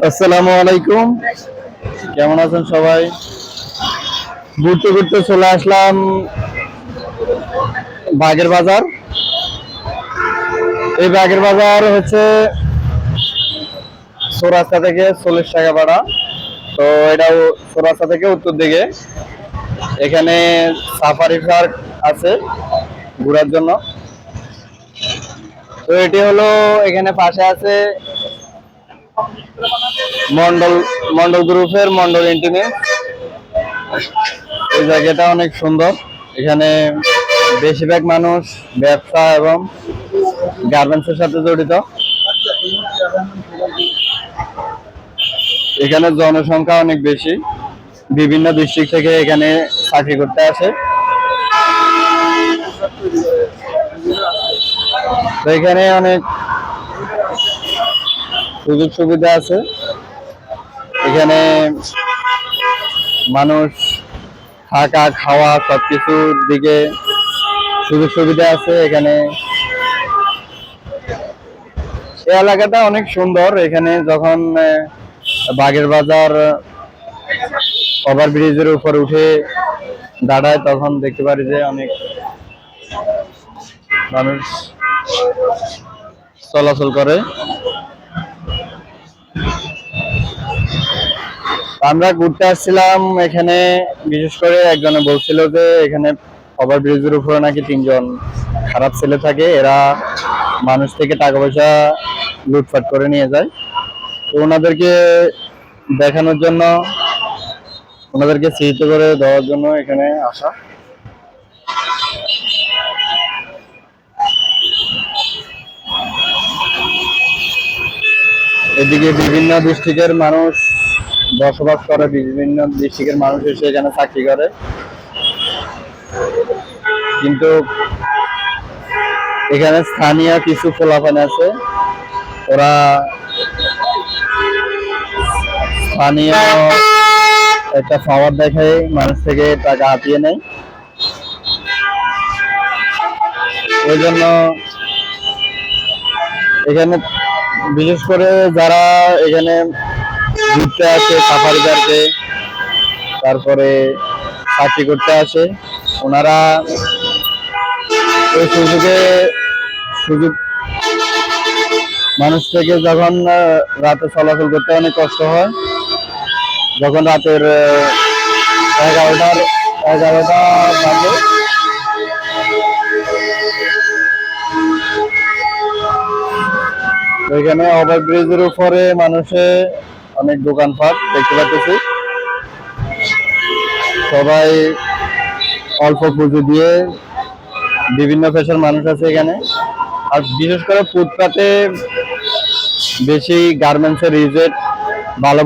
আসসালামু আলাইকুম। কেমন আছেন সবাই? ঘুরতে ঘুরতে চলে আসলাম বাগের বাজার। এই বাগের বাজার হচ্ছে চৌরাস্তা থেকে 40 টাকা ভাড়া। তো এটাও চৌরাস্তা থেকে উত্তর দিকে। এখানে সাফারি পার্ক আছে ঘোরার জন্য। তো এটি হলো, এখানে পাশে আছে মন্ডল মন্ডল গ্রুপের মন্ডল ইন্টিমেট। এই জায়গাটা অনেক সুন্দর। এখানে বেশিরভাগ মানুষ ব্যবসা এবং গার্মেন্টসের সাথে জড়িত। এখানে জনসংখ্যা অনেক বেশি, বিভিন্ন ডিস্ট্রিক্ট থেকে এখানে চাকরি করতে আসে। তো এখানে অনেক সুযোগ সুবিধা আছে। এখানে মানুষ থাকা খাওয়া সবকিছুর দিকে সুযোগ সুবিধা আছে। এখানে এই এলাকাটা অনেক সুন্দর। এখানে যখন বাগের বাজার ওভার ব্রিজের উপর উঠে দাঁড়ায় তখন দেখতে পারি যে অনেক মানুষ চলাচল করে। আমরা ঘুরতে আসছিলাম এখানে, বিশেষ করে একজনে বলছিল যে এখানে ওভার ব্রিজের উপরে নাকি 3জন খারাপ ছেলে থাকে, এরা মানুষ থেকে টাকা পয়সা লুটপাট করে নিয়ে যায়। তো ওনাদেরকে দেখানোর জন্য, ওনাদেরকে চিহ্নিত করে দেওয়ার জন্য এখানে আসা। এদিকে বিভিন্ন ডিস্ট্রিক্টের মানুষ বসবাস করে, বিভিন্ন ডিস্ট্রিক্টের মানুষ এসে এখানে চাকরি করে। কিন্তু এখানে স্থানীয় কিছু পোলাপান আছে, ওরা স্থানীয় একটা পাওয়ার দেখায় মানুষ থেকে টাকা হাতিয়ে নেয়। ওই জন্য এখানে বিশেষ করে যারা এখানে ঘুরতে আসে, সাফারি পার্কে, তারপরে চাকরি করতে আসে, ওনারা ওই সুযোগ মানুষ থেকে যখন রাতে চলাচল করতে অনেক কষ্ট হয়, যখন রাতের 11টা বাজে, এখানে ওভার ব্রিজের উপরে মানুষে অনেক দোকানপাট দেখতে পাচ্ছি। সবাই অল্প পুঁজি দিয়ে, বিভিন্ন পেশার মানুষ আছে এখানে। আর বিশেষ করে ফুটপাতে বেশি গার্মেন্টসের রিজেট ভালো